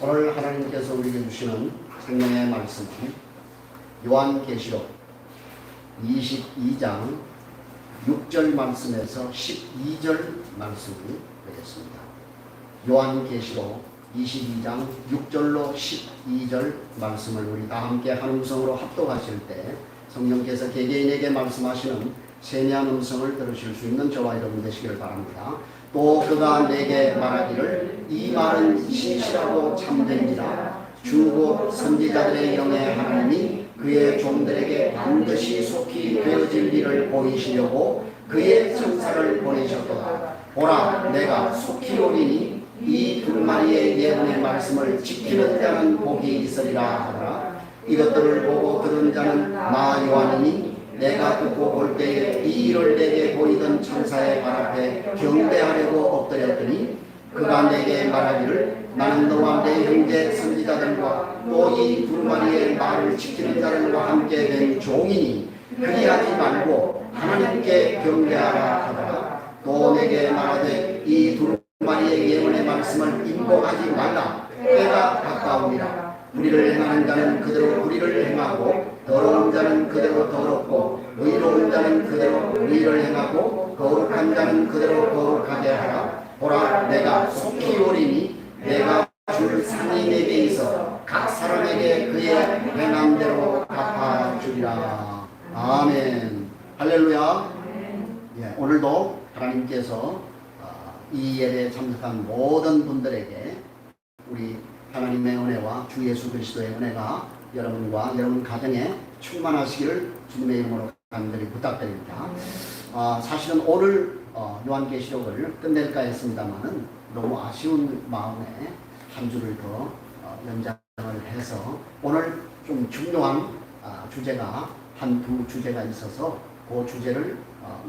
오늘 하나님께서 우리에게 주시는 생명의 말씀은 요한계시록 22장 6절 말씀에서 12절 말씀이 되겠습니다. 요한계시록 22장 6절로 12절 말씀을 우리 다 함께 한 음성으로 합독하실 때 성령께서 개개인에게 말씀하시는 세미한 음성을 들으실 수 있는 저와 여러분 되시기를 바랍니다. 또 그가 내게 말하기를 이 말은 신실하고 참되니라. 주고 선지자들의 영의 하나님이 그의 종들에게 반드시 속히 되어질 일을 보이시려고 그의 천사를 보내셨도다. 보라, 내가 속히 오리니 이 두루마리의 예언의 말씀을 지키는 자는 복이 있으리라 하더라. 이것들을 보고 들은 자는 나 요한이니 내가 듣고 볼 때에 이 일을 내게 보이던 천사의 발 앞에 경배하려고 엎드렸더니 그가 내게 말하기를 나는 너와 내 형제 선지자들과 또 이 두루마리의 말을 지키는 자들과 함께 된 종이니 그리하지 말고 하나님께 경배하라 하더라. 또 내게 말하되 이 두루마리의 예언의 말씀을 인고하지 말라. 때가 가까우니라. 불의를 행하는 자는 그대로 불의를 행하고 더러운 자는 그대로 더럽고 의로운 자는 그대로 의를 행하고 거룩한 자는 그대로 거룩하게 하라. 보라, 내가 속히 오리니 내가 줄 상이 내게 있어 각 사람에게 그의 행함대로 갚아주리라. 아멘. 할렐루야. 예, 오늘도 하나님께서 이 예배에 참석한 모든 분들에게 우리 하나님의 은혜와 주 예수 그리스도의 은혜가 여러분과 여러분 가정에 충만하시기를 주님의 이름으로 간절히 부탁드립니다. 사실은 오늘 요한계시록을 끝낼까 했습니다만은 너무 아쉬운 마음에 한 주를 더 연장을 해서 오늘 좀 중요한 주제가 한 두 주제가 있어서 그 주제를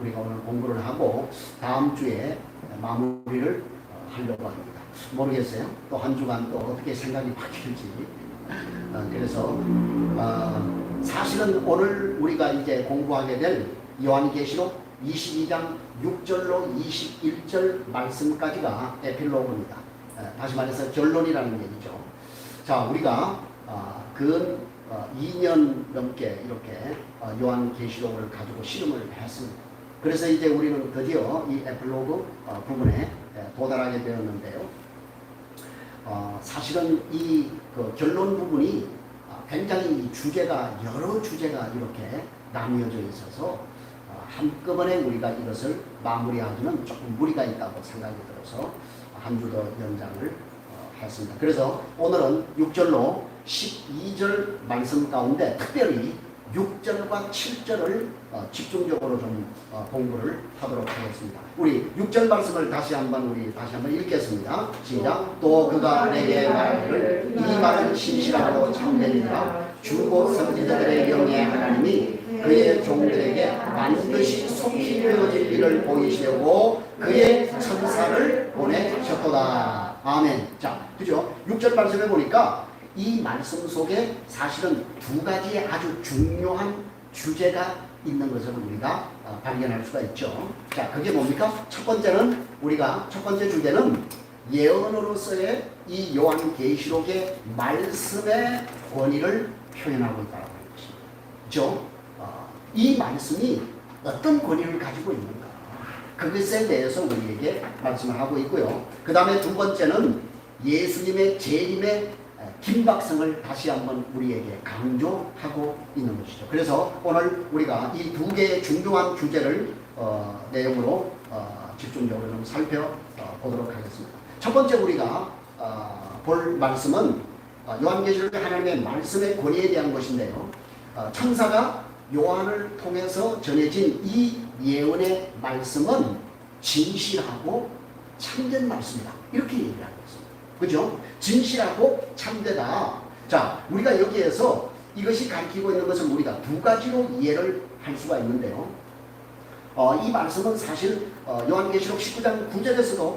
우리가 오늘 공부를 하고 다음 주에 마무리를 하려고 합니다. 모르겠어요. 또 한 주간 또 어떻게 생각이 바뀔지. 그래서 사실은 오늘 우리가 이제 공부하게 될 요한계시록 22장 6절로 21절 말씀까지가 에필로그입니다. 다시 말해서 결론이라는 얘기죠. 자, 우리가 근 2년 넘게 이렇게 요한계시록을 가지고 실험을 했습니다. 그래서 이제 우리는 드디어 이 에필로그 부분에 도달하게 되었는데요. 사실은 이 결론 부분이 굉장히 주제가 여러 주제가 이렇게 나뉘어져 있어서 한꺼번에 우리가 이것을 마무리하기는 조금 무리가 있다고 생각이 들어서 한 주 더 연장을 했습니다. 그래서 오늘은 6절로 12절 말씀 가운데 특별히 6절과 7절을 집중적으로 좀 공부를 하도록 하겠습니다. 우리 6절 말씀을 다시 한번 읽겠습니다. 시작. 또 그가 내게 말하기를 이 말은 신실하고 참되니라. 주고 선지자들의 영의 하나님이 그의 종들에게 반드시 속히 되어질 일을 보이시려고 그의 천사를 보내셨도다. 아멘. 자, 그죠? 6절 말씀에 보니까 이 말씀 속에 사실은 두 가지의 아주 중요한 주제가 있는 것을 우리가 발견할 수가 있죠. 자, 그게 뭡니까? 첫 번째 주제는 예언으로서의 이 요한계시록의 말씀의 권위를 표현하고 있다는 것입니다. 그죠? 이 말씀이 어떤 권위를 가지고 있는가? 그것에 대해서 우리에게 말씀을 하고 있고요. 그 다음에 두 번째는 예수님의 재림의 긴박성을 다시 한번 우리에게 강조하고 있는 것이죠. 그래서 오늘 우리가 이 두 개의 중요한 주제를 내용으로 집중적으로 좀 살펴보도록 하겠습니다. 첫 번째 우리가 볼 말씀은 요한계시록의 하나님의 말씀의 권위에 대한 것인데요. 천사가 요한을 통해서 전해진 이 예언의 말씀은 진실하고 참된 말씀이다. 이렇게 얘기하고 있습니다. 그죠? 진실하고 참되다. 자, 우리가 여기에서 이것이 가리키고 있는 것은 우리가 두 가지로 이해를 할 수가 있는데요. 이 말씀은 사실 요한계시록 19장 9절에서도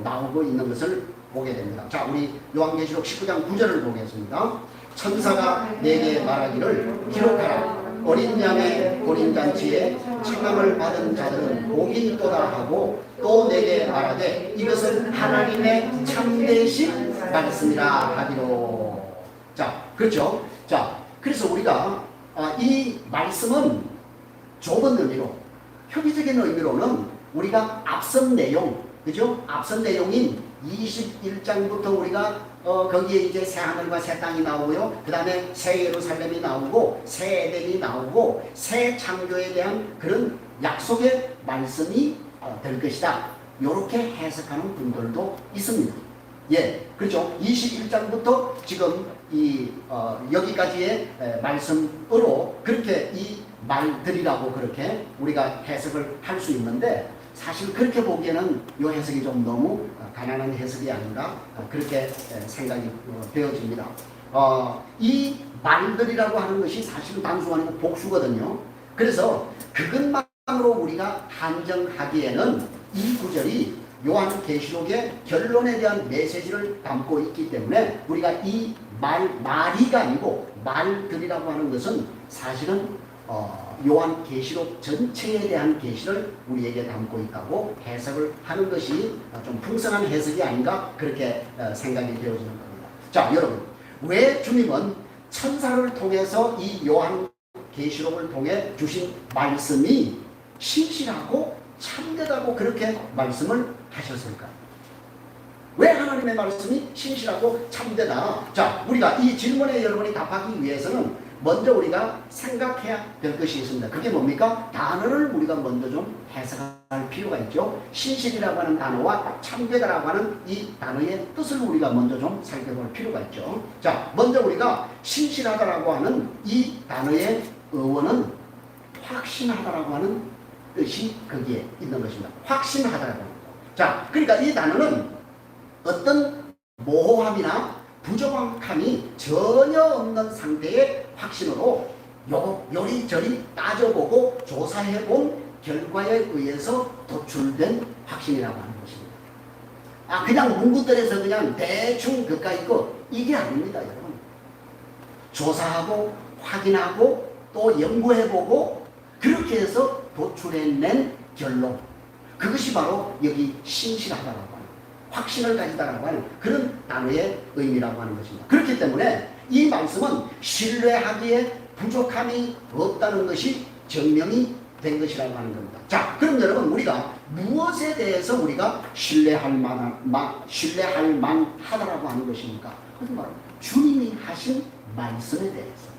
나오고 있는 것을 보게 됩니다. 자, 우리 요한계시록 19장 9절을 보겠습니다. 천사가 내게 말하기를 기록하라. 어린 양의 혼인잔치에 책망을 받은 자들은 복이 있도다 하고 또 내게 말하되 이것은 하나님의 참되신 받았습니다 하기로. 자, 그렇죠. 자, 그래서 우리가 이 말씀은 좁은 의미로, 표기적인 의미로는 우리가 앞선 내용, 그죠? 앞선 내용인 21장부터 우리가 거기에 이제 새 하늘과 새 땅이 나오고요. 그 다음에 새 예루살렘이 나오고 새 에덴이 나오고 새 창조에 대한 그런 약속의 말씀이 될 것이다. 이렇게 해석하는 분들도 있습니다. 예, 그렇죠. 21장부터 지금 여기까지의 말씀으로 그렇게 이 말들이라고 그렇게 우리가 해석을 할 수 있는데, 사실 그렇게 보기에는 이 해석이 좀 너무 가난한 해석이 아닌가 그렇게 생각이 되어집니다. 이 말들이라고 하는 것이 사실은 단수가 아니고 복수거든요. 그래서 그것만으로 우리가 한정하기에는 이 구절이 요한계시록의 결론에 대한 메시지를 담고 있기 때문에 우리가 이 말이가 아니고 말들이라고 하는 것은 사실은 요한계시록 전체에 대한 계시를 우리에게 담고 있다고 해석을 하는 것이 좀 풍성한 해석이 아닌가 그렇게 생각이 되어지는 겁니다. 자, 여러분, 왜 주님은 천사를 통해서 이 요한계시록을 통해 주신 말씀이 신실하고 참되다고 그렇게 말씀을 하셨을까요? 왜 하나님의 말씀이 신실하고 참되다? 자, 우리가 이 질문에 여러분이 답하기 위해서는 먼저 우리가 생각해야 될 것이 있습니다. 그게 뭡니까? 단어를 우리가 먼저 좀 해석할 필요가 있죠. 신실이라고 하는 단어와 참되다라고 하는 이 단어의 뜻을 우리가 먼저 좀 살펴볼 필요가 있죠. 자, 먼저 우리가 신실하다라고 하는 이 단어의 어원은 확신하다라고 하는 뜻이 거기에 있는 것입니다. 확신하다라고 하는 것. 자, 그러니까 이 단어는 어떤 모호함이나 부정확함이 전혀 없는 상태의 확신으로 요리저리 따져보고 조사해본 결과에 의해서 도출된 확신이라고 하는 것입니다. 그냥 문구들에서 그냥 대충 그까이 거 이게 아닙니다, 여러분. 조사하고 확인하고 또 연구해보고 그렇게 해서 도출해낸 결론, 그것이 바로 여기 신실하다라고 하는, 확신을 가지다라고 하는 그런 단어의 의미라고 하는 것입니다. 그렇기 때문에 이 말씀은 신뢰하기에 부족함이 없다는 것이 증명이 된 것이라고 하는 겁니다. 자, 그럼 여러분, 우리가 무엇에 대해서 우리가 신뢰할 만하다라고 하는 것입니까? 그것은 바로 주님이 하신 말씀에 대해서.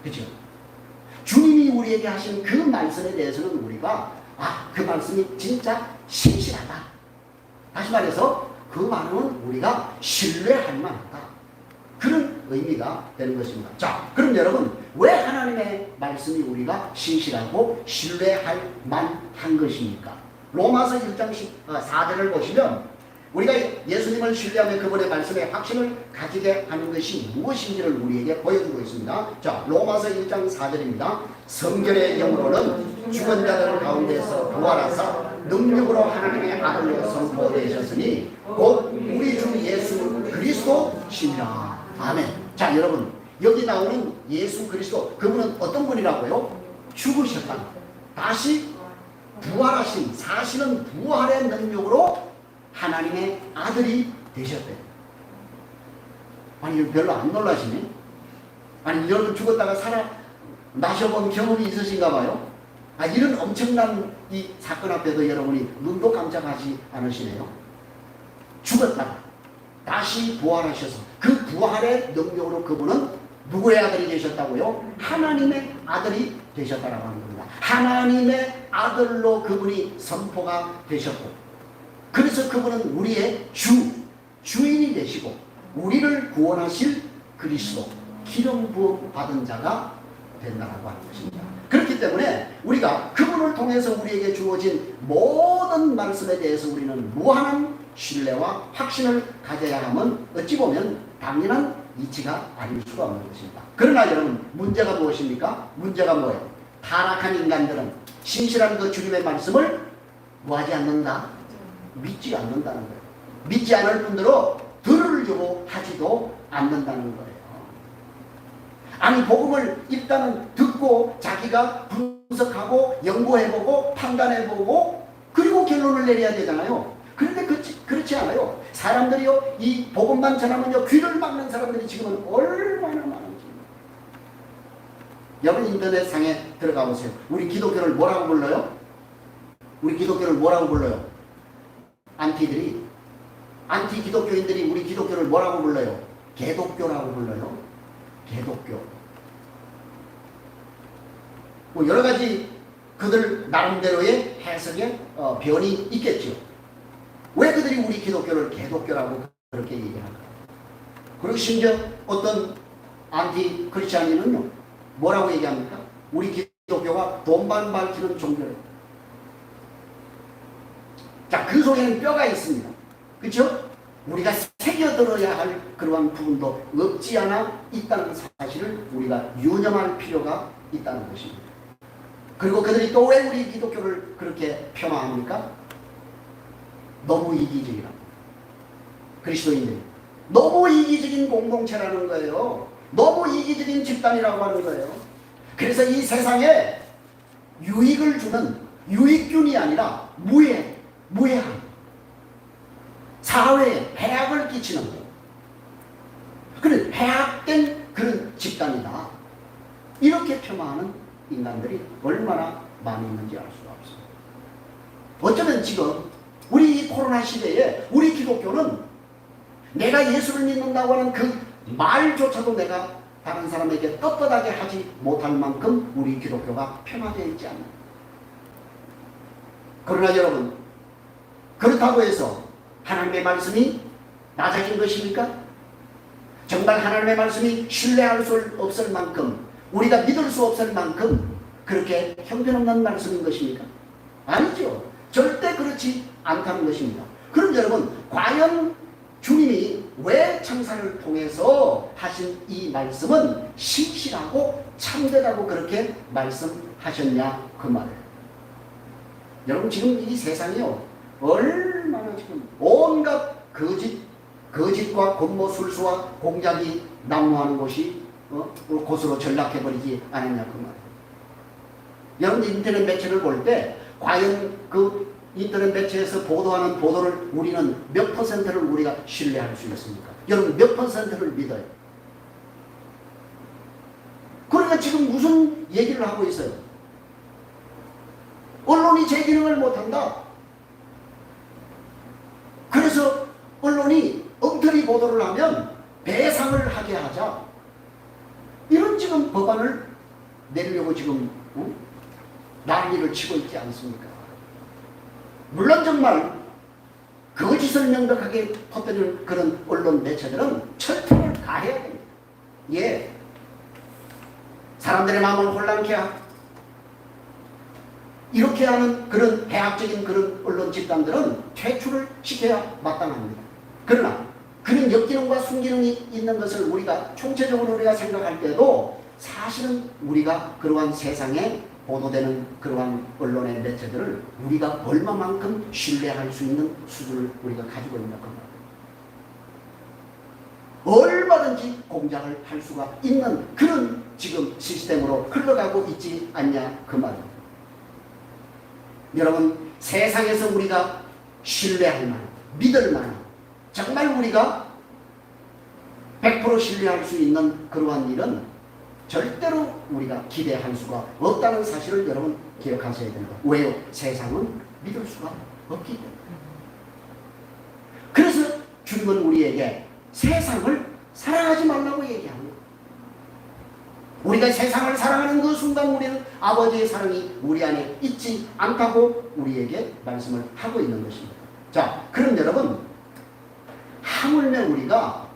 그렇죠? 주님이 우리에게 하신 그 말씀에 대해서는 우리가 그 말씀이 진짜 신실하다. 다시 말해서 그 말은 우리가 신뢰할 만하다. 그런 의미가 되는 것입니다. 자, 그럼 여러분, 왜 하나님의 말씀이 우리가 신실하고 신뢰할 만한 것입니까? 로마서 1장 4절을 보시면 우리가 예수님을 신뢰하며 그분의 말씀에 확신을 가지게 하는 것이 무엇인지를 우리에게 보여주고 있습니다. 자, 로마서 1장 4절입니다. 성결의 영으로는 죽은 자들 가운데서 부활하사 능력으로 하나님의 아들로 선포되셨으니 곧 우리 주 예수 그리스도시니라. 아멘. 자, 여러분, 여기 나오는 예수 그리스도, 그분은 어떤 분이라고요? 죽으셨다, 다시 부활하신, 사실은 부활의 능력으로 하나님의 아들이 되셨대요. 아니, 별로 안 놀라시네? 아니, 여러분 죽었다가 나셔본 경험이 있으신가 봐요? 이런 엄청난 이 사건 앞에도 여러분이 눈도 깜짝하지 않으시네요. 죽었다가 다시 부활하셔서 그 부활의 능력으로 그분은 누구의 아들이 되셨다고요? 하나님의 아들이 되셨다라고 하는 겁니다. 하나님의 아들로 그분이 선포가 되셨고, 그래서 그분은 우리의 주인이 되시고 우리를 구원하실 그리스도, 기름 부음 받은 자가 된다라고 하는 것입니다. 그렇기 때문에 우리가 그분을 통해서 우리에게 주어진 모든 말씀에 대해서 우리는 무한한 신뢰와 확신을 가져야 하면 어찌 보면 당연한 이치가 아닐 수가 없는 것입니다. 그러나 여러분, 문제가 무엇입니까? 문제가 뭐예요? 타락한 인간들은 신실한 그 주님의 말씀을 뭐하지 않는다? 믿지 않는다는 거예요. 믿지 않을 뿐더러 들으려고 하지도 않는다는 거예요. 아니, 복음을 일단은 듣고 자기가 분석하고 연구해보고 판단해보고 그리고 결론을 내려야 되잖아요. 그런데 그렇지 않아요. 사람들이요, 이 복음만 전하면요, 귀를 막는 사람들이 지금은 얼마나 많은지. 여러분 인터넷상에 들어가 보세요. 우리 기독교를 뭐라고 불러요? 우리 기독교를 뭐라고 불러요? 안티 기독교인들이 우리 기독교를 뭐라고 불러요? 개독교라고 불러요. 개독교. 뭐 여러 가지 그들 나름대로의 해석의 변이 있겠죠. 왜 그들이 우리 기독교를 개독교라고 그렇게 얘기할까? 그리고 심지어 어떤 안티 크리스찬인은요, 뭐라고 얘기합니까? 우리 기독교가 돈만 밝히는 종교래요. 자, 그 속에는 뼈가 있습니다. 그렇죠? 우리가 새겨들어야 할 그러한 부분도 없지 않아 있다는 사실을 우리가 유념할 필요가 있다는 것입니다. 그리고 그들이 또 왜 우리 기독교를 그렇게 폄하합니까? 너무 이기적이라. 그리스도인들이 너무 이기적인 공동체라는 거예요. 너무 이기적인 집단이라고 하는 거예요. 그래서 이 세상에 유익을 주는 유익균이 아니라 무해한 사회에 해악을 끼치는 거예요. 그런 해악된 그런 집단이다. 이렇게 폄하하는 인간들이 얼마나 많이 있는지 알 수가 없습니다. 어쩌면 지금 우리 이 코로나 시대에 우리 기독교는 내가 예수를 믿는다고 하는 그 말조차도 내가 다른 사람에게 떳떳하게 하지 못할 만큼 우리 기독교가 폄하되어 있지 않나요? 그러나 여러분, 그렇다고 해서 하나님의 말씀이 낮아진 것입니까? 정말 하나님의 말씀이 신뢰할 수 없을 만큼, 우리가 믿을 수 없을 만큼 그렇게 형편없는 말씀인 것입니까? 아니죠. 절대 그렇지 않다는 것입니다. 그럼 여러분, 과연 주님이 왜 창사를 통해서 하신 이 말씀은 신실하고 참되다고 그렇게 말씀하셨냐 그 말이에요. 여러분, 지금 이 세상이요, 얼마나 지금 온갖 거짓과 권모술수와 공작이 난무하는 곳이 곳으로 전락해버리지 않았냐 그 말이에요. 여러분, 인터넷 매체를 볼 때 과연 그 인터넷 매체에서 보도하는 보도를 우리는 몇 퍼센트를 우리가 신뢰할 수 있습니까? 여러분, 몇 퍼센트를 믿어요? 그러니까 지금 무슨 얘기를 하고 있어요? 언론이 제 기능을 못한다. 그래서 언론이 엉터리 보도를 하면 배상을 하게 하자. 이런 지금 법안을 내려고 지금 난리를 치고 있지 않습니까? 물론 정말 거짓을 명백하게 퍼뜨리는 그런 언론 매체들은 철퇴를 가해야 됩니다. 예. 사람들의 마음을 혼란케 하고 이렇게 하는 그런 해악적인 그런 언론 집단들은 퇴출을 시켜야 마땅합니다. 그러나 그런 역기능과 순기능이 있는 것을 우리가 총체적으로 우리가 생각할 때도 사실은 우리가 그러한 세상에 보도되는 그러한 언론의 매체들을 우리가 얼마만큼 신뢰할 수 있는 수준을 우리가 가지고 있는 겁니다. 얼마든지 공작을 할 수가 있는 그런 지금 시스템으로 흘러가고 있지 않냐 그 말입니다. 여러분, 세상에서 우리가 신뢰할 만한, 믿을 만한, 정말 우리가 100% 신뢰할 수 있는 그러한 일은 절대로 우리가 기대할 수가 없다는 사실을 여러분 기억하셔야 됩니다. 왜요? 세상은 믿을 수가 없기 때문에. 그래서 주님은 우리에게 세상을 사랑하지 말라고 얘기합니다. 우리가 세상을 사랑하는 그 순간 우리는 아버지의 사랑이 우리 안에 있지 않다고 우리에게 말씀을 하고 있는 것입니다. 자, 그럼 여러분, 하물며 우리가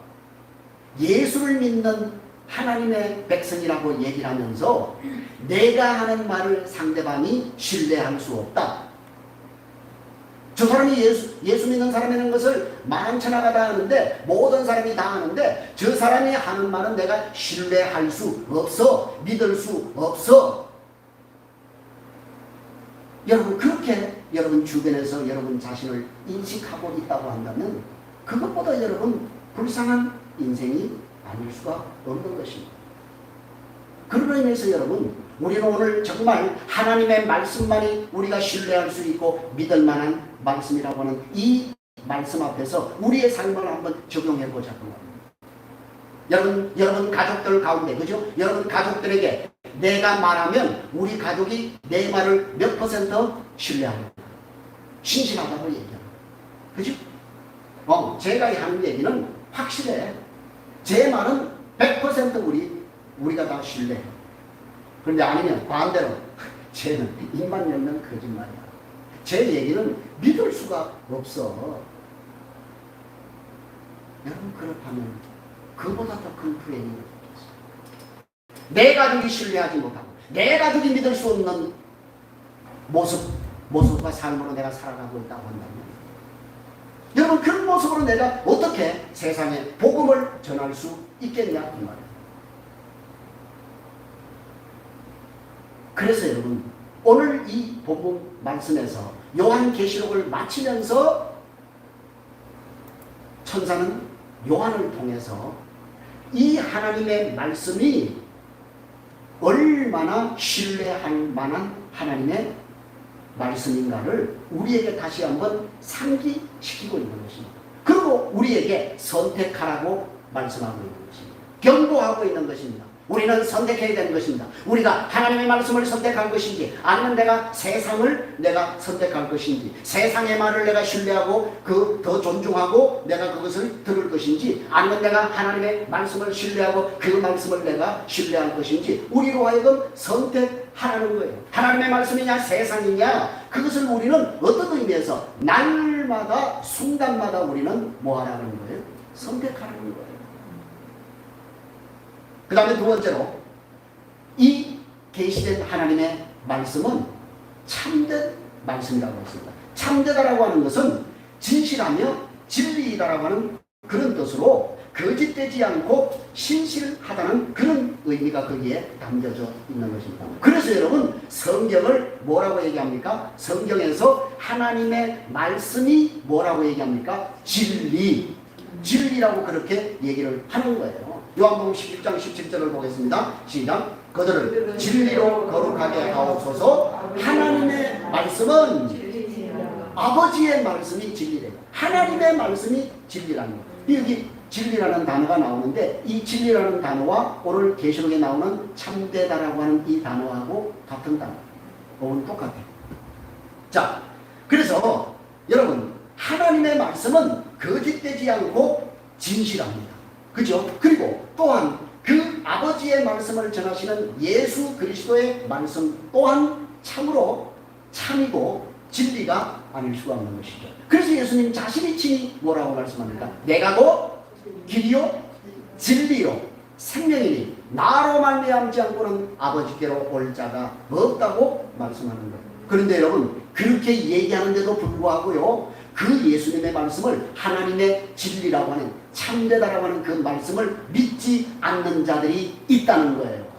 예수를 믿는 하나님의 백성이라고 얘기를 하면서 내가 하는 말을 상대방이 신뢰할 수 없다. 저 사람이 예수 믿는 사람이라는 것을 만천하가 다 하는데, 모든 사람이 다 하는데 저 사람이 하는 말은 내가 신뢰할 수 없어, 믿을 수 없어. 여러분, 그렇게 여러분 주변에서 여러분 자신을 인식하고 있다고 한다면 그것보다 여러분 불쌍한 인생이 아닐 수가 없는 것입니다. 그로 인해서 여러분, 우리는 오늘 정말 하나님의 말씀만이 우리가 신뢰할 수 있고 믿을 만한 말씀이라고 하는 이 말씀 앞에서 우리의 삶을 한번 적용해 보자고 합니다. 여러분 가족들 가운데, 그죠? 여러분 가족들에게 내가 말하면 우리 가족이 내 말을 몇 퍼센트 신뢰합니다. 신실하다고 얘기합니다. 그죠? 제가 하는 얘기는 확실해. 제 말은 100% 우리가 다 신뢰해. 그런데 아니면 반대로 쟤는 입만 열면 거짓말이야. 제 얘기는 믿을 수가 없어. 여러분 그렇다면 그보다 더 큰 불행이 없겠어요. 내 가족이 신뢰하지 못하고 내 가족이 믿을 수 없는 모습과 삶으로 내가 살아가고 있다고 한다면 여러분 그런 모습으로 내가 어떻게 세상에 복음을 전할 수 있겠냐 그 말이에요. 그래서 여러분 오늘 이 본문 말씀에서 요한계시록을 마치면서 천사는 요한을 통해서 이 하나님의 말씀이 얼마나 신뢰할 만한 하나님의 말씀인가를 우리에게 다시 한번 상기시키고 있는 것입니다. 그리고 우리에게 선택하라고 말씀하고 있는 것입니다. 경고하고 있는 것입니다. 우리는 선택해야 되는 것입니다. 우리가 하나님의 말씀을 선택할 것인지 아니면 내가 세상을 내가 선택할 것인지 세상의 말을 내가 신뢰하고 더 존중하고 내가 그것을 들을 것인지 아니면 내가 하나님의 말씀을 신뢰하고 그 말씀을 내가 신뢰할 것인지 우리로 하여금 선택하라는 거예요. 하나님의 말씀이냐 세상이냐 그것을 우리는 어떤 의미에서 날마다 순간마다 우리는 뭐 하라는 거예요? 선택하라는 거예요. 그 다음에 두 번째로 이 계시된 하나님의 말씀은 참된 말씀이라고 했습니다. 참되다라고 하는 것은 진실하며 진리이다라고 하는 그런 뜻으로 거짓되지 않고 신실하다는 그런 의미가 거기에 담겨져 있는 것입니다. 그래서 여러분 성경을 뭐라고 얘기합니까? 성경에서 하나님의 말씀이 뭐라고 얘기합니까? 진리라고 그렇게 얘기를 하는 거예요. 요한복음 11장 17절을 보겠습니다. 시작. 그들을 진리로 거룩하게 하옵소서. 하나님의 말씀은 아버지의 말씀이 진리래요. 하나님의 말씀이 진리라는 거예요. 여기 진리라는 단어가 나오는데 이 진리라는 단어와 오늘 계시록에 나오는 참되다라고 하는 이 단어하고 같은 단어. 그건 똑같아요. 자, 그래서 여러분 하나님의 말씀은 거짓되지 않고 진실합니다. 그죠? 그리고 또한 그 아버지의 말씀을 전하시는 예수 그리스도의 말씀 또한 참으로 참이고 진리가 아닐 수가 없는 것이죠. 그래서 예수님 자신이 친히 뭐라고 말씀합니까? 내가 곧 길이요 진리요 생명이니 나로 말미암지 않고는 아버지께로 올 자가 없다고 말씀하는 거예요. 그런데 여러분 그렇게 얘기하는데도 불구하고요 그 예수님의 말씀을 하나님의 진리라고 하는 참되다라고 하는 그 말씀을 믿지 않는 자들이 있다는 거예요.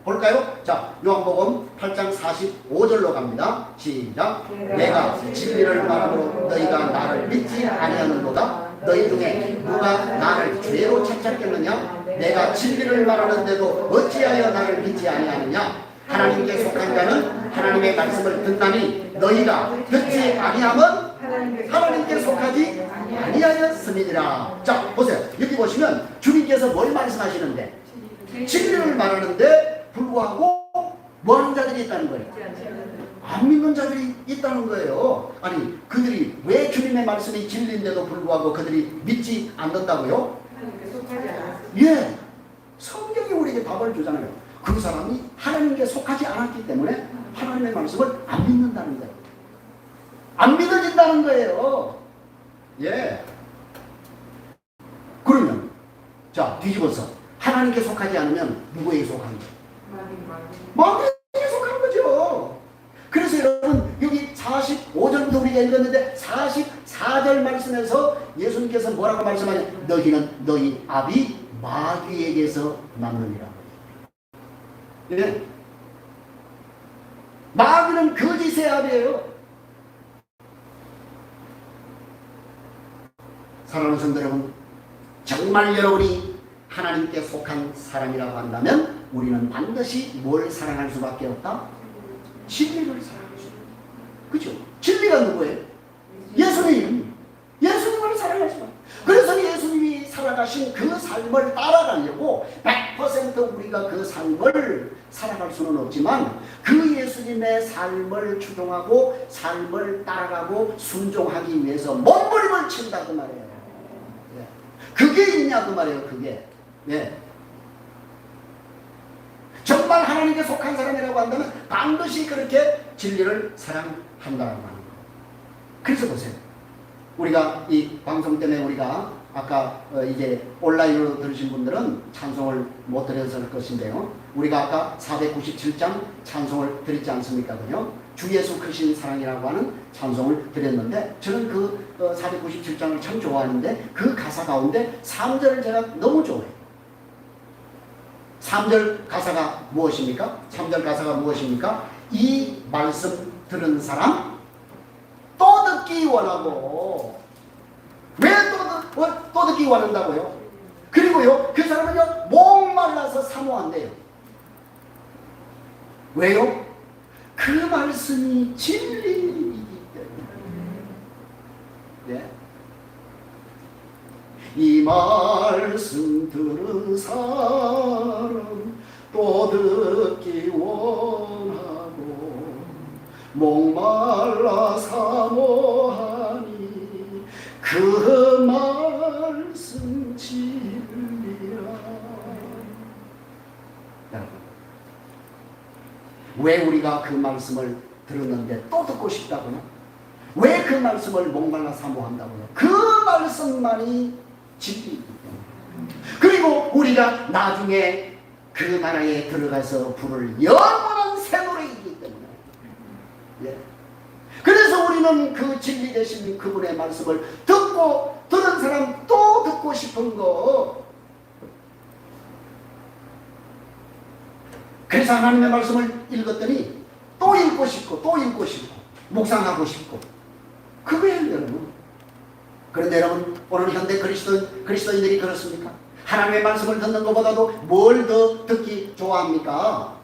볼까요? 자, 요한복음 8장 45절로 갑니다. 시작. 내가 진리를 말함으로 너희가 나를 믿지 아니하는도다. 너희 중에 누가 나를 죄로 채찍겠느냐? 내가 진리를 말하는데도 어찌하여 나를 믿지 아니하느냐? 하나님께 속한 자는 하나님의 말씀을 듣나니 너희가 듣지 아니하면 하나님께 속하지 아니하였음이니라. 자, 보세요. 여기 보시면 주님께서 뭘 말씀하시는데 진리를 말하는데 불구하고 뭐 하는 자들이 있다는 거예요? 안 믿는 자들이 있다는 거예요. 아니 그들이 왜 주님의 말씀이 진리인데도 불구하고 그들이 믿지 않는다고요? 예, 성경이 우리에게 답을 주잖아요. 그 사람이 하나님께 속하지 않았기 때문에 하나님의 말씀을 안 믿는다는 거예요. 안 믿어진다는 거예요. 예. 그러면 자 뒤집어서 하나님께 속하지 않으면 누구에게 속한 거예요? 마귀에게 속한 거죠. 그래서 여러분 여기 45절부터 우리가 읽었는데 44절 말씀에서 예수님께서 뭐라고 말씀하냐? 너희는 너희 아비 마귀에게서 났느니라. 예. 마귀는 거짓의 아비예요. 사랑하는 성도 여러분, 정말 여러분이 하나님께 속한 사람이라고 한다면 우리는 반드시 뭘 사랑할 수밖에 없다? 진리를 사랑할 수 있다. 그죠? 진리가 누구예요? 예수님. 살아가신 그 삶을 따라가려고 100% 우리가 그 삶을 살아갈 수는 없지만 그 예수님의 삶을 추종하고 삶을 따라가고 순종하기 위해서 몸부림을 친다 그 말이에요. 예. 그게 있냐 그 말이에요. 그게. 예. 정말 하나님께 속한 사람이라고 한다면 반드시 그렇게 진리를 사랑한다라고 하는 거예요. 그래서 보세요. 우리가 이 방송 때문에 우리가 아까 이제 온라인으로 들으신 분들은 찬송을 못 드려서 할 것인데요. 우리가 아까 497장 찬송을 드렸지 않습니까? 주 예수 크신 사랑이라고 하는 찬송을 드렸는데 저는 그 497장을 참 좋아하는데 그 가사 가운데 3절을 제가 너무 좋아해요. 3절 가사가 무엇입니까? 3절 가사가 무엇입니까? 이 말씀 들은 사람 또 듣기 원하고. 왜 또 듣기 원한다고요? 그리고요 그 사람은요 목말라서 사모한대요. 왜요? 그 말씀이 진리이기 때문에. 네. 이 말씀 들은 사람 또 듣기 원하고 목말라 사모하니 그 말씀 진리라. 왜 우리가 그 말씀을 들었는데 또 듣고 싶다고요? 왜 그 말씀을 목말라 사모한다고요? 그 말씀만이 진리이기 때문에. 그리고 우리가 나중에 그 나라에 들어가서 부를 영원한 새 노래이기 때문에. 예. 그래서 우리는 그 진리 되신 그분의 말씀을 듣고 들은 사람 또 듣고 싶은 거. 그래서 하나님의 말씀을 읽었더니 또 읽고 싶고 또 읽고 싶고 묵상하고 싶고 그거예요 여러분. 그런데 여러분 오늘 현대 그리스도인들이 그렇습니까? 하나님의 말씀을 듣는 것보다도 뭘 더 듣기 좋아합니까?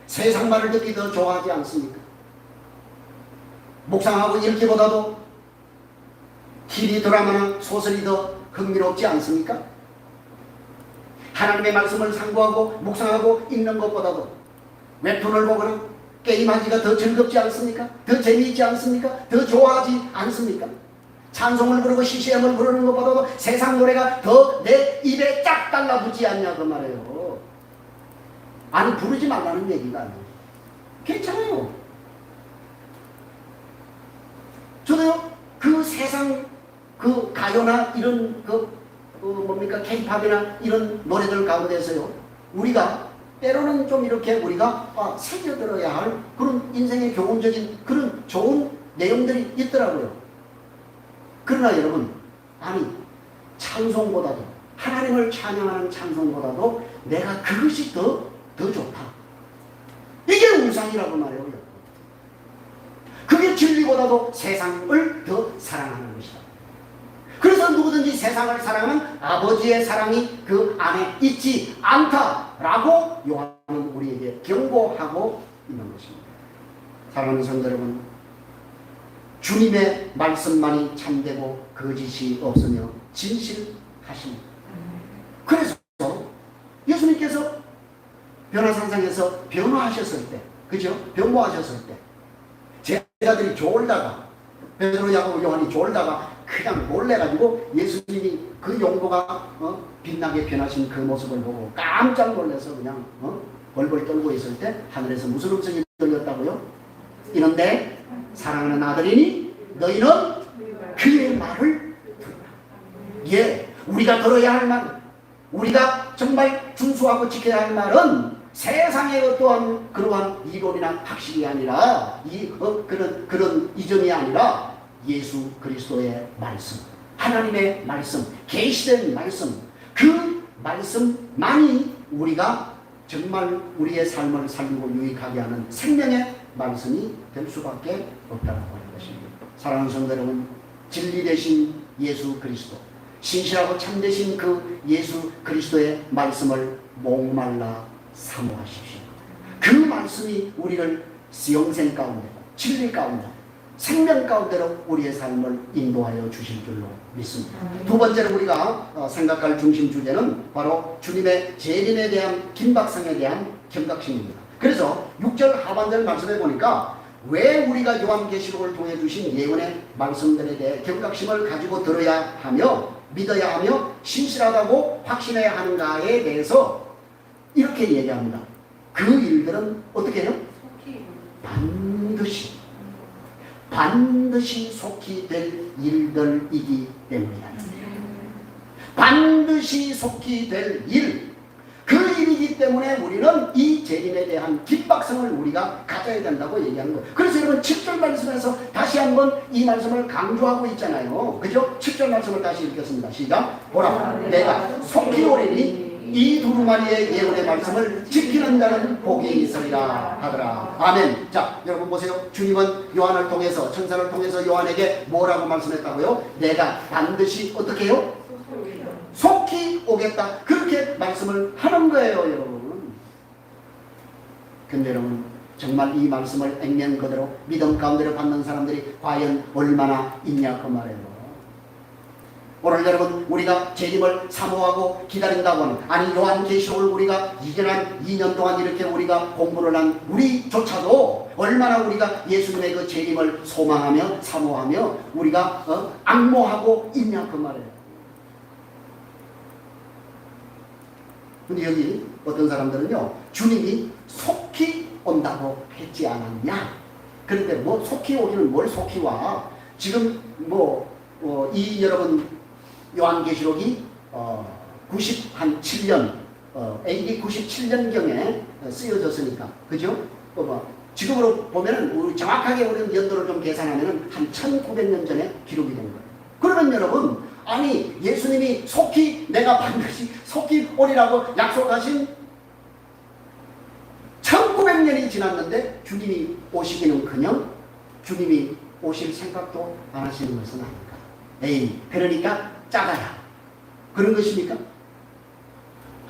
세상 말을 듣기 더 좋아하지 않습니까? 묵상하고 읽기보다도 TV 드라마나 소설이 더 흥미롭지 않습니까? 하나님의 말씀을 상고하고 묵상하고 읽는 것보다도 웹툰을 보거나 게임하기가 더 즐겁지 않습니까? 더 재미있지 않습니까? 더 좋아하지 않습니까? 찬송을 부르고 CCM을 부르는 것보다도 세상 노래가 더 내 입에 쫙 달라붙지 않냐 그 말이에요. 아니 부르지 말라는 얘기가 아니에요. 괜찮아요. 저도요 그 세상 그 가요나 이런 뭡니까 K-팝이나 이런 노래들 가운데서요 우리가 때로는 좀 이렇게 우리가 새겨들어야 할 그런 인생의 교훈적인 그런 좋은 내용들이 있더라고요. 그러나 여러분 아니 찬송보다도 하나님을 찬양하는 찬송보다도 내가 그것이 더 좋다. 이게 우상이라고 말해요. 그게 진리보다도 세상을 더 사랑하는 것이다. 그래서 누구든지 세상을 사랑하면 아버지의 사랑이 그 안에 있지 않다라고 요한은 우리에게 경고하고 있는 것입니다. 사랑하는 성도 여러분, 주님의 말씀만이 참되고 거짓이 없으며 진실하십니다. 그래서 예수님께서 변화산상에서 변화하셨을 때, 그죠? 변모하셨을 때 제자들이 졸다가 베드로, 야고보, 요한이 졸다가 그냥 놀래가지고 예수님이 그 용모가 빛나게 변하신 그 모습을 보고 깜짝 놀라서 그냥 벌벌 떨고 있을 때 하늘에서 무슨 음성이 들렸다고요? 이는 내 사랑하는 아들이니 너희는 그의 말을 들으라. 예, 우리가 들어야 할 말, 우리가 정말 준수하고 지켜야 할 말은 세상의 어떠한 그러한 이론이나 학식이 아니라 그런 이점이 아니라 예수 그리스도의 말씀, 하나님의 말씀, 계시된 말씀, 그 말씀만이 우리가 정말 우리의 삶을 살리고 유익하게 하는 생명의 말씀이 될 수밖에 없다고 하는 것입니다. 사랑하는 성도 여러분, 진리 되신 예수 그리스도, 신실하고 참되신 그 예수 그리스도의 말씀을 목말라 사모하십시오. 그 말씀이 우리를 영생 가운데, 진리 가운데, 생명 가운데로 우리의 삶을 인도하여 주실 줄로 믿습니다. 두 번째로 우리가 생각할 중심 주제는 바로 주님의 재림에 대한 긴박성에 대한 경각심입니다. 그래서 6절 하반절 말씀해 보니까 왜 우리가 요한계시록을 통해 주신 예언의 말씀들에 대해 경각심을 가지고 들어야 하며 믿어야 하며 신실하다고 확신해야 하는가에 대해서 이렇게 얘기합니다. 그 일들은 어떻게 해요? 반드시 속히 될 일들이기 때문이다. 반드시 속히 될 일, 그 일이기 때문에 우리는 이 재림에 대한 긴박성을 우리가 가져야 된다고 얘기하는 거예요. 그래서 여러분 7절 말씀에서 다시 한번 이 말씀을 강조하고 있잖아요. 그죠? 7절 말씀을 다시 읽겠습니다. 시작. 보라, 내가 속히 오리니 이 두루마리의 예언의 말씀을 지키는 자는 복이 있으리라 하더라. 아멘. 자, 여러분 보세요. 주님은 요한을 통해서, 천사를 통해서 요한에게 뭐라고 말씀했다고요? 내가 반드시 어떻게 해요? 속히 오겠다. 그렇게 말씀을 하는 거예요, 여러분. 근데 여러분, 정말 이 말씀을 액면 그대로 믿음 가운데로 받는 사람들이 과연 얼마나 있냐 그 말이에요. 오늘 여러분, 우리가 재림을 사모하고 기다린다고 하는, 아니 요한계시록을 우리가 이전한 2년 동안 이렇게 우리가 공부를 한 우리조차도 얼마나 우리가 예수님의 그 재림을 소망하며 사모하며 우리가 앙모하고 있냐 그 말이에요. 근데 여기 어떤 사람들은요, 주님이 속히 온다고 했지 않았냐? 그런데 뭐 속히 오기는 뭘 속히 와? 지금 이 여러분 요한계시록이 97년 AD 97년경에 쓰여졌으니까, 그죠? 지금으로 보면은 우리 정확하게 우리는 연도를 좀 계산하면은 한 1900년 전에 기록이 된 거예요. 그러면 여러분, 아니 예수님이 속히 내가 반드시 속히 오리라고 약속하신 1900년이 지났는데 주님이 오시기는커녕 주님이 오실 생각도 안 하시는 것은 아닐까? 에이, 그러니까 작아야 그런 것입니까?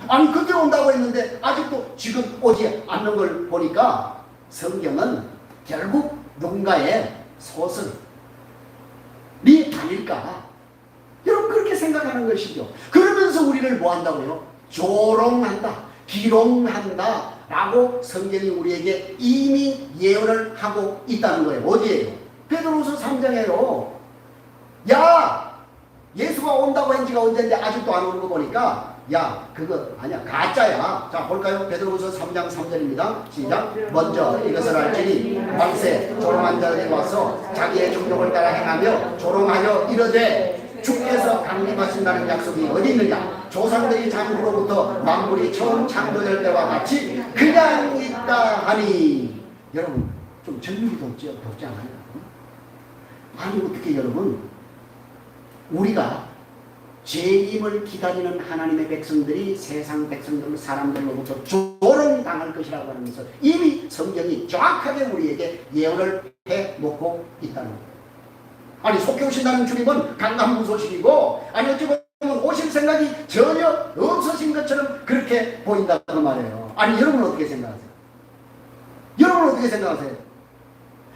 아니 그때 온다고 했는데 아직도 지금 오지 않는 걸 보니까 성경은 결국 누군가의 소설이 아닐까? 여러분 그렇게 생각하는 것이죠. 그러면서 우리를 뭐 한다고요? 조롱한다, 기롱한다 라고 성경이 우리에게 이미 예언을 하고 있다는 거예요. 어디에요? 베드로후서 3장에요. 야, 예수가 온다고 한 지가 언젠데 아직도 안 오는 거 보니까 야, 그거 아니야, 가짜야. 자, 볼까요? 베드로후서 3장 3절입니다. 시작. 먼저 이것을 알지니 만세 조롱한 자들이 와서 자기의 종족을 따라 행하며 조롱하여 이르되 주께서 강림하신다는 약속이 어디 있느냐? 조상들이 장부로부터 만물이 처음 창조될 때와 같이 그냥 있다 하니. 여러분 좀 전율이 덥지 않아요? 아니 어떻게 여러분, 우리가 재림을 기다리는 하나님의 백성들이 세상 백성들 사람들로부터 조롱당할 것이라고 하는 것을 이미 성경이 정확하게 우리에게 예언을 해놓고 있다는 거예요. 아니 속히 오신다는 주님은 강간무소식이고, 아니 어찌 보면 오실 생각이 전혀 없으신 것처럼 그렇게 보인다 그 말이에요. 아니 여러분은 어떻게 생각하세요? 여러분은 어떻게 생각하세요?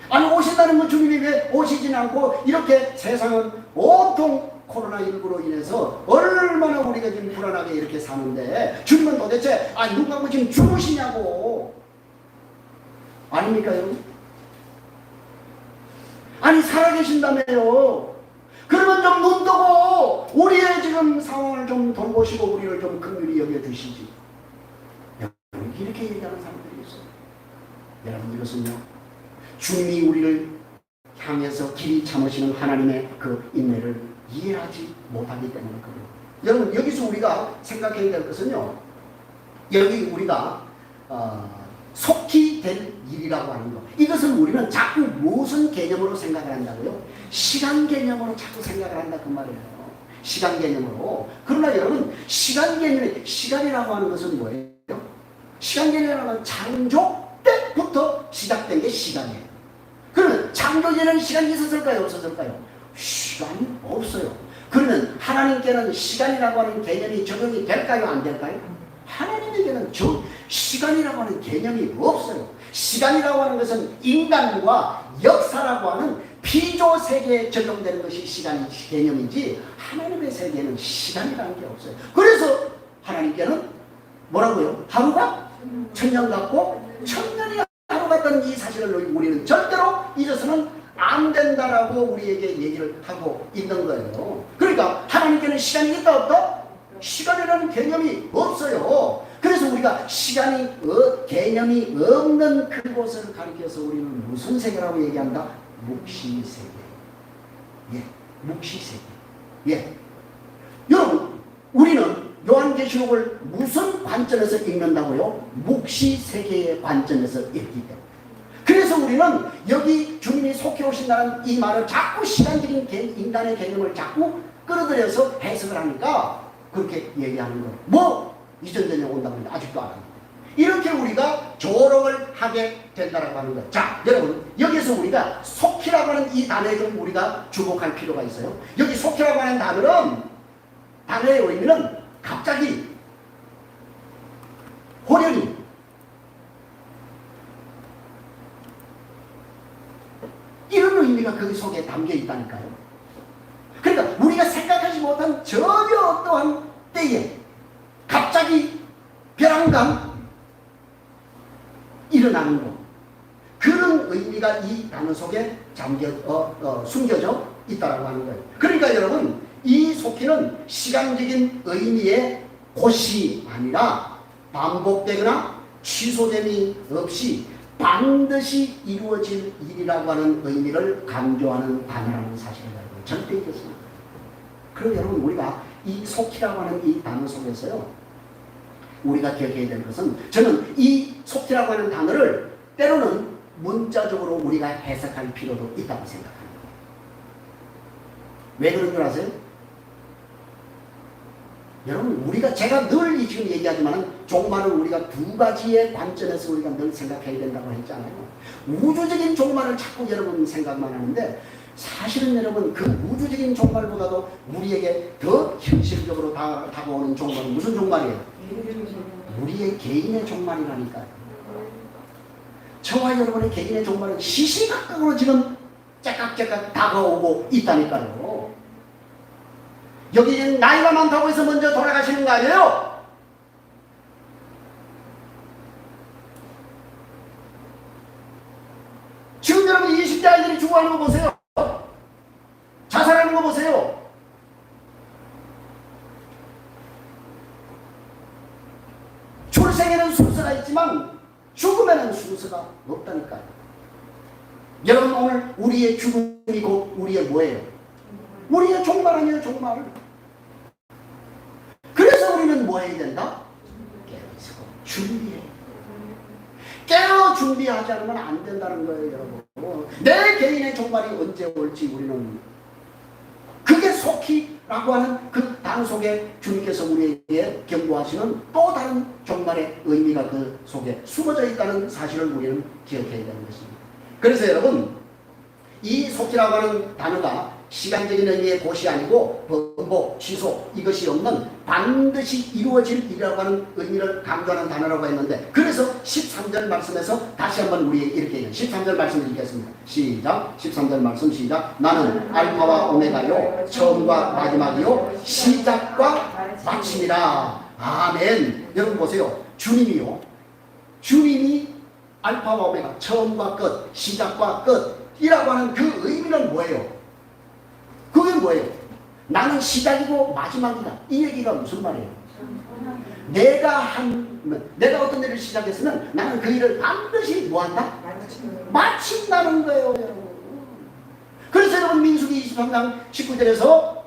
아니 오신다는 건 주님이 왜 오시진 않고 이렇게 세상은 온통 코로나19로 인해서 얼마나 우리가 지금 불안하게 이렇게 사는데 주님은 도대체 누가 뭐 지금 죽으시냐고. 아닙니까 여러분? 아니 살아계신다며요. 그러면 좀 눈 뜨고 우리의 지금 상황을 좀 돌보시고 우리를 좀 긍휼히 여겨주시지. 여러분 이렇게 얘기하는 사람들이 있어요. 여러분 이것은요, 주님이 우리를 향해서 길이 참으시는 하나님의 그 인내를 이해하지 못하기 때문에 그래요. 여러분 여기서 우리가 생각해야 될 것은요, 여기 우리가 속히 될 일이라고 하는 것, 이것은 우리는 자꾸 무슨 개념으로 생각을 한다고요? 시간 개념으로 자꾸 생각을 한다 그 말이에요. 시간 개념으로. 그러나 여러분 시간 개념이, 시간이라고 하는 것은 뭐예요? 시간 개념이라는 건 창조 때부터 시작된 게 시간이에요. 그러면 창조 전에는 시간이 있었을까요? 없었을까요? 시간이 없어요. 그러면 하나님께는 시간이라고 하는 개념이 적용이 될까요? 안 될까요? 하나님에게는 시간이라고 하는 개념이 없어요. 시간이라고 하는 것은 인간과 역사라고 하는 피조 세계에 적용되는 것이 시간이 개념인지 하나님의 세계는 시간이라는 게 없어요. 그래서 하나님께는 뭐라고요? 하루가 천년 같고 천년이 하루 같다는 이 사실을 우리는 절대로 잊어서는 안 된다라고 우리에게 얘기를 하고 있는 거예요. 그러니까 하나님께는 시간이 있다 없다? 시간이라는 개념이 없어요. 그래서 우리가 시간이 개념이 없는 그곳을 가리켜서 우리는 무슨 세계라고 얘기한다? 묵시세계. 예, 묵시세계. 예. 여러분, 우리는 요한계시록을 무슨 관점에서 읽는다고요? 묵시세계의 관점에서 읽기 때문에. 그래서 우리는 여기 주님이 속해 오신다는 이 말을 자꾸 시간적인 인간의 개념을 자꾸 끌어들여서 해석을 하니까 그렇게 얘기하는 거예요. 뭐 이전전에 온다고 하는데 아직도 안 합니다. 이렇게 우리가 조롱을 하게 된다고 하는 거예요. 자, 여러분, 여기서 우리가 속히라고 하는 이 단어에 좀 우리가 주목할 필요가 있어요. 여기 속히라고 하는 단어의 의미는 갑자기, 호련히, 이런 의미가 그 속에 담겨 있다니까요. 그러니까 우리가 생각하지 못한 전혀 어떠한 때에 갑자기 벼랑감 일어나는 것, 그런 의미가 이 단어 속에 숨겨져 있다고 하는 거예요. 그러니까 여러분, 이 속히는 시간적인 의미의 곳이 아니라 반복되거나 취소됨이 없이 반드시 이루어질 일이라고 하는 의미를 강조하는 단어라는 사실을 여러분 절대 잊었습니다. 그럼 여러분, 우리가 이 속히라고 하는 이 단어 속에서요, 우리가 기억해야 될 것은, 저는 이 속히라고 하는 단어를 때로는 문자적으로 우리가 해석할 필요도 있다고 생각합니다. 왜 그런 줄 아세요? 여러분, 제가 늘 지금 얘기하지만 종말을 우리가 두 가지의 관점에서 우리가 늘 생각해야 된다고 했잖아요. 우주적인 종말을 자꾸 여러분 생각만 하는데, 사실은 여러분, 그 우주적인 종말보다도 우리에게 더 현실적으로 다가오는 종말은 무슨 종말이에요? 우리의 개인의 종말이라니까요. 저와 여러분의 개인의 종말은 시시각각으로 지금 째깍째깍 다가오고 있다니까요. 여기 나이가 많다고 해서 먼저 돌아가시는 거 아니에요? 지금 여러분 20대 아이들이 죽어가는 거 보세요. 자살하는 거 보세요. 출생에는 순서가 있지만 죽음에는 순서가 없다니까요. 여러분, 오늘 우리의 죽음이 곧 우리의 뭐예요? 우리의 종말 아니에요, 종말. 그래서 우리는 뭐 해야 된다? 깨어있고 준비해. 깨어 준비하지 않으면 안 된다는 거예요, 여러분. 내 개인의 종말이 언제 올지 우리는, 그게 속히라고 하는 그 단어 속에 주님께서 우리에게 경고하시는 또 다른 종말의 의미가 그 속에 숨어져 있다는 사실을 우리는 기억해야 되는 것입니다. 그래서 여러분, 이 속히라고 하는 단어가 시간적인 의미의 곳이 아니고 번복, 취소, 이것이 없는 반드시 이루어질 일이라고 하는 의미를 강조하는 단어라고 했는데, 그래서 13절 말씀에서 다시 한번 우리 이렇게 얘기해요. 13절 말씀을 읽겠습니다. 시작. 13절 말씀 시작. 나는 알파와 오메가요, 처음과 마지막이요, 시작과 마침이라. 아멘. 여러분 보세요. 주님이 알파와 오메가, 처음과 끝, 시작과 끝이라고 하는 그 의미는 뭐예요? 그게 뭐예요? 나는 시작이고 마지막이다. 이 얘기가 무슨 말이에요? 내가 어떤 일을 시작했으면 나는 그 일을 반드시 뭐한다? 마친다는 거예요, 여러분. 그래서 여러분, 민수기 23장 19절에서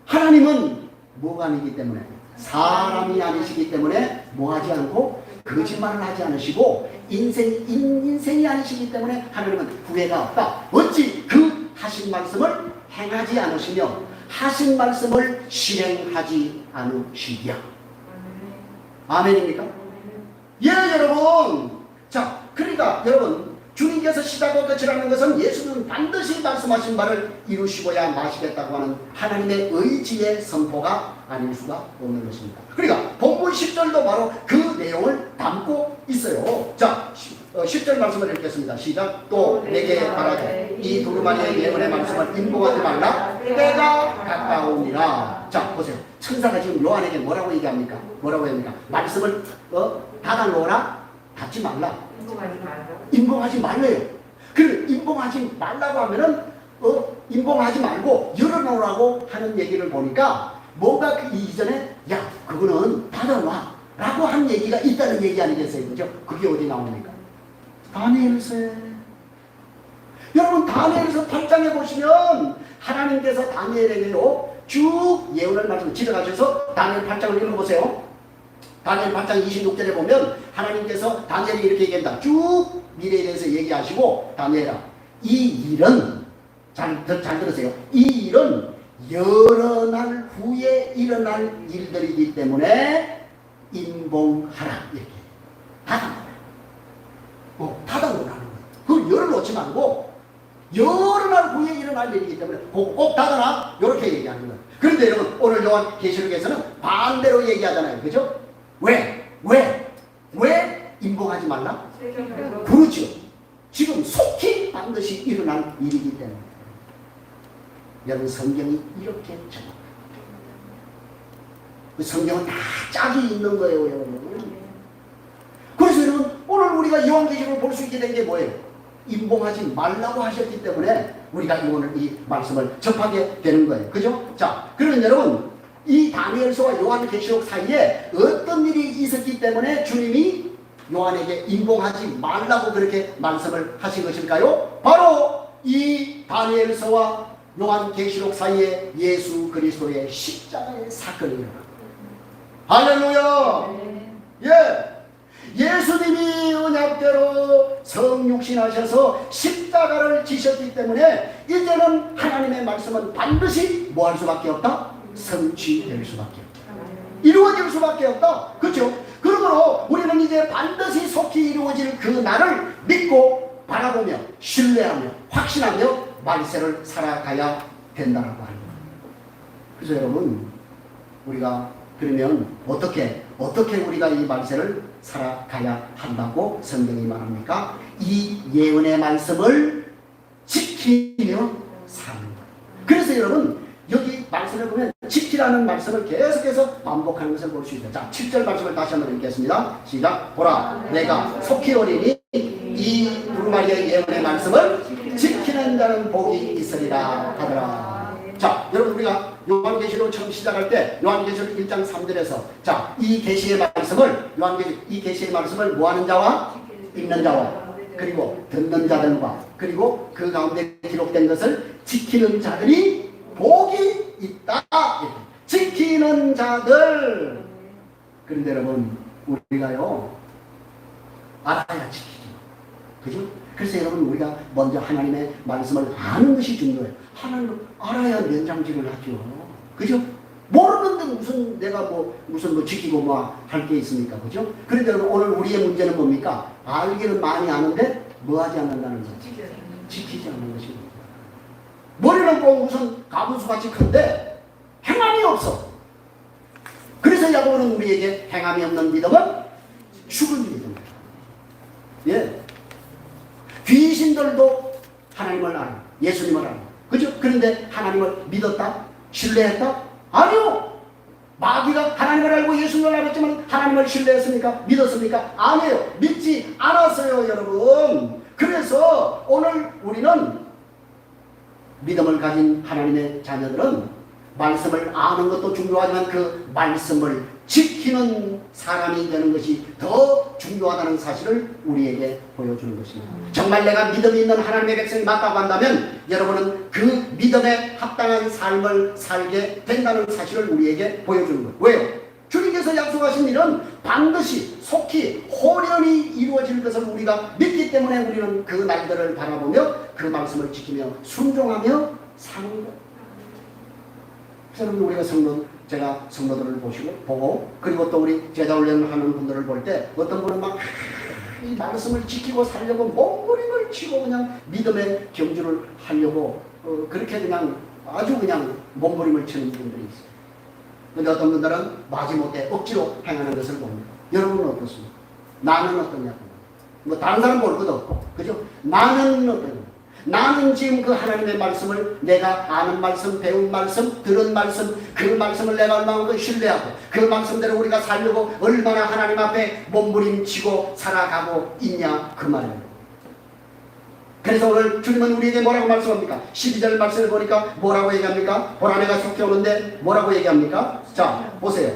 하나님은 뭐가 아니기 때문에, 사람이 아니시기 때문에 뭐하지 않고 거짓말을 하지 않으시고 인생이 아니시기 때문에 하나님은 후회가 없다. 어찌 그 하신 말씀을 행하지 않으시며 하신 말씀을 실행하지 않으시랴. 아멘입니까? 예, 여러분. 자, 그러니까 여러분, 주님이 예수님께서 시작과 끝이라는 것은 예수는 반드시 말씀하신 바를 이루시고야 마시겠다고 하는 하나님의 의지의 선포가 아닐 수가 없는 것입니다. 그러니까 본문 10절도 바로 그 내용을 담고 있어요. 자, 10절 말씀을 읽겠습니다. 시작. 또 내게 말하되 이 두루마리의 예언의 말씀을 인봉하지 말라. 때가 가까우니라. 자, 보세요. 천사가 지금 요한에게 뭐라고 얘기합니까? 뭐라고 합니까? 말씀을 닫아놓으라. 닫지 말라. 인봉하지 말래요. 그 인봉하지 말라고 하면은 인봉하지 말고 열어놓으라고 하는 얘기를 보니까 뭔가 그 이전에 야 그거는 닫아놔 라고 한 얘기가 있다는 얘기 아니겠어요? 그죠? 그게 어디 나옵니까? 다니엘서에. 여러분 다니엘서 8장에 보시면 하나님께서 다니엘에게로 쭉 예언을 말씀 지적하셔서 다니엘 8장을 읽어보세요. 다니엘 8장 26절에 보면 하나님께서 다니엘이 이렇게 얘기한다. 쭉 미래에 대해서 얘기하시고 다니엘아 이 일은 잘 들으세요. 이 일은 여러 날 후에 일어날 일들이기 때문에 인봉하라. 이렇게 닫아놓으라는 거예요. 그걸 열어놓지 말고 여러 날 후에 일어날 일이기 때문에 꼭 닫아라. 이렇게 얘기하는 거예요. 그런데 여러분 오늘 요한 계시록에서는 반대로 얘기하잖아요. 그죠? 왜 인봉하지 말라? 그렇죠. 지금 속히 반드시 일어날 일이기 때문에. 여러분 성경이 이렇게 적어요. 그 성경은 다 짝이 있는 거예요, 여러분. 그래서 여러분 오늘 우리가 요한계시록을 볼 수 있게 된 게 뭐예요? 인봉하지 말라고 하셨기 때문에 우리가 이 말씀을 접하게 되는 거예요. 그죠? 자, 그러면 여러분 이 다니엘서와 요한계시록 사이에 어떤 일이 있었기 때문에 주님이 요한에게 인봉하지 말라고 그렇게 말씀을 하신 것일까요? 바로 이 다니엘서와 요한계시록 사이에 예수 그리스도의 십자가의 사건이 일어납니다. 할렐루야! 예! 예수님이 언약대로 성육신하셔서 십자가를 지셨기 때문에 이제는 하나님의 말씀은 반드시 뭐 할 수밖에 없다? 성취될 수밖에 없다. 이루어질 수밖에 없다. 그렇죠? 그러므로 우리는 이제 반드시 속히 이루어질 그 날을 믿고 바라보며 신뢰하며 확신하며 말세를 살아가야 된다라고 하는 거예요. 그래서 여러분 우리가 그러면 어떻게 우리가 이 말세를 살아가야 한다고 성경이 말합니까? 이 예언의 말씀을 지키며 사는 거예요. 그래서 여러분 여기 말씀을 보면 지키라는 말씀을 계속해서 반복하는 것을 볼 수 있다. 자, 7절 말씀을 다시 한번 읽겠습니다. 시작. 보라, 내가 속히 오리니 이 두루마리의 예언의 말씀을 지키는 자는 복이 있으리라 하더라. 자, 여러분 우리가 요한계시록 처음 시작할 때 요한계시록 1장 3절에서 자, 이 계시의 말씀을 이 계시의 말씀을 뭐하는 자와 읽는 자와 그리고 듣는 자들과 그리고 그 가운데 기록된 것을 지키는 자들이 복이 있다. 지키는 자들. 그런데 여러분 우리가요 알아야 지키죠. 그죠? 그래서 여러분 우리가 먼저 하나님의 말씀을 아는 것이 중요해요. 하나님을 알아야 면장질을 하죠. 그죠? 모르는데 무슨 내가 무슨 지키고 할 게 있습니까? 그죠? 그런데 여러분 오늘 우리의 문제는 뭡니까? 알기는 많이 아는데 뭐 하지 않는다는 거죠. 지키지 않는 것입니다. 머리는 꼭 무슨 가분수같이 큰데 행함이 없어. 그래서 야고보는 우리에게 행함이 없는 믿음은 죽은 믿음이다. 예. 귀신들도 하나님을 알아. 예수님을 알아. 그죠? 그런데 하나님을 믿었다? 신뢰했다? 아니요. 마귀가 하나님을 알고 예수님을 알았지만 하나님을 신뢰했습니까? 믿었습니까? 아니에요. 믿지 않았어요, 여러분. 그래서 오늘 우리는 믿음을 가진 하나님의 자녀들은 말씀을 아는 것도 중요하지만 그 말씀을 지키는 사람이 되는 것이 더 중요하다는 사실을 우리에게 보여주는 것입니다. 정말 내가 믿음이 있는 하나님의 백성이 맞다고 한다면 여러분은 그 믿음에 합당한 삶을 살게 된다는 사실을 우리에게 보여주는 거예요. 왜요? 주님께서 약속하신 일은 반드시 속히 호련히 이루어질 것을 우리가 믿기 때문에 우리는 그 날들을 바라보며 그 말씀을 지키며 순종하며 사는 거예요. 여러분 우리가 제가 성도들을 보고 그리고 또 우리 제자 훈련하는 분들을 볼 때 어떤 분은 막 이 말씀을 지키고 살려고 몸부림을 치고 그냥 믿음의 경주를 하려고 그렇게 그냥 아주 그냥 몸부림을 치는 분들이 있어요. 근데 어떤 분들은 마지못해 억지로 행하는 것을 봅니다. 여러분은 어떻습니까? 나는 어떠냐고. 뭐 다른 사람 볼 것도 없고, 그죠? 나는 어떠냐? 나는 지금 그 하나님의 말씀을 내가 아는 말씀, 배운 말씀, 들은 말씀, 그 말씀을 내가 얼마나 신뢰하고 그 말씀대로 우리가 살려고 얼마나 하나님 앞에 몸부림치고 살아가고 있냐 그 말이에요. 그래서 오늘 주님은 우리에게 뭐라고 말씀합니까? 12절 말씀을 보니까 뭐라고 얘기합니까? 보라 내가 속히 오는데 뭐라고 얘기합니까? 자 보세요.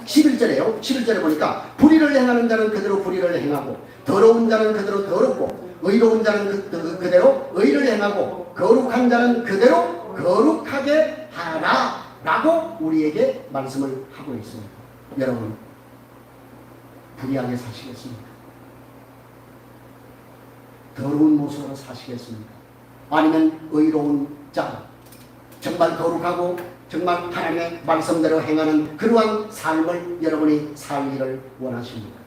11절에요. 11절에 보니까 불의를 행하는 자는 그대로 불의를 행하고 더러운 자는 그대로 더럽고 의로운 자는 그대로 의를 행하고 거룩한 자는 그대로 거룩하게 하라 라고 우리에게 말씀을 하고 있습니다. 여러분 불의하게 사시겠습니까? 더러운 모습으로 사시겠습니까? 아니면 의로운 자 정말 거룩하고 정말 하나님의 말씀대로 행하는 그러한 삶을 여러분이 살기를 원하십니까?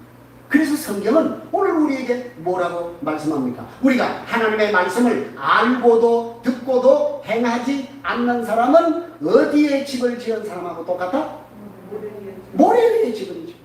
그래서 성경은 오늘 우리에게 뭐라고 말씀합니까? 우리가 하나님의 말씀을 알고도 듣고도 행하지 않는 사람은 어디에 집을 지은 사람하고 똑같아? 모래 위에 집을 지은.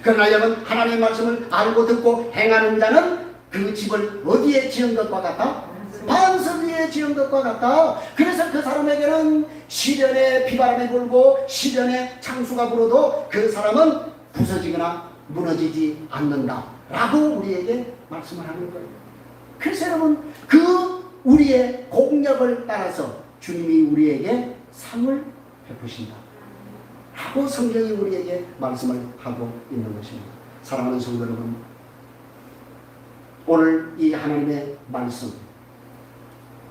그러나 여러분 하나님의 말씀을 알고 듣고 행하는 자는 그 집을 어디에 지은 것과 같아? 반석 위에 지은 것과 같다. 그래서 그 사람에게는 시련의 비바람이 불고 시련의 창수가 불어도 그 사람은 부서지거나 무너지지 않는다 라고 우리에게 말씀을 하는 거예요. 그래서 여러분 그 우리의 공력을 따라서 주님이 우리에게 상을 베푸신다 라고 성경이 우리에게 말씀을 하고 있는 것입니다. 사랑하는 성도 여러분, 오늘 이 하나님의 말씀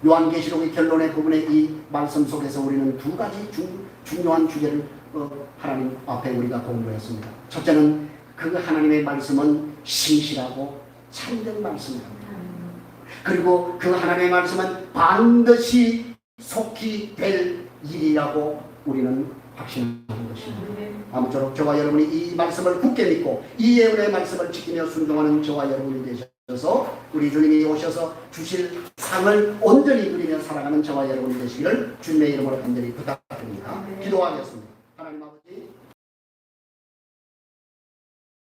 요한계시록의 결론의 부분의 이 말씀 속에서 우리는 두 가지 중요한 주제를 하나님 앞에 우리가 공부했습니다. 첫째는 그 하나님의 말씀은 신실하고 참된 말씀입니다. 그리고 그 하나님의 말씀은 반드시 속히 될 일이라고 우리는 확신하는 것입니다. 아무쪼록 저와 여러분이 이 말씀을 굳게 믿고 이 예언의 말씀을 지키며 순종하는 저와 여러분이 되셔서 우리 주님이 오셔서 주실 상을 온전히 누리며 살아가는 저와 여러분이 되시기를 주님의 이름으로 간절히 부탁드립니다. 기도하겠습니다.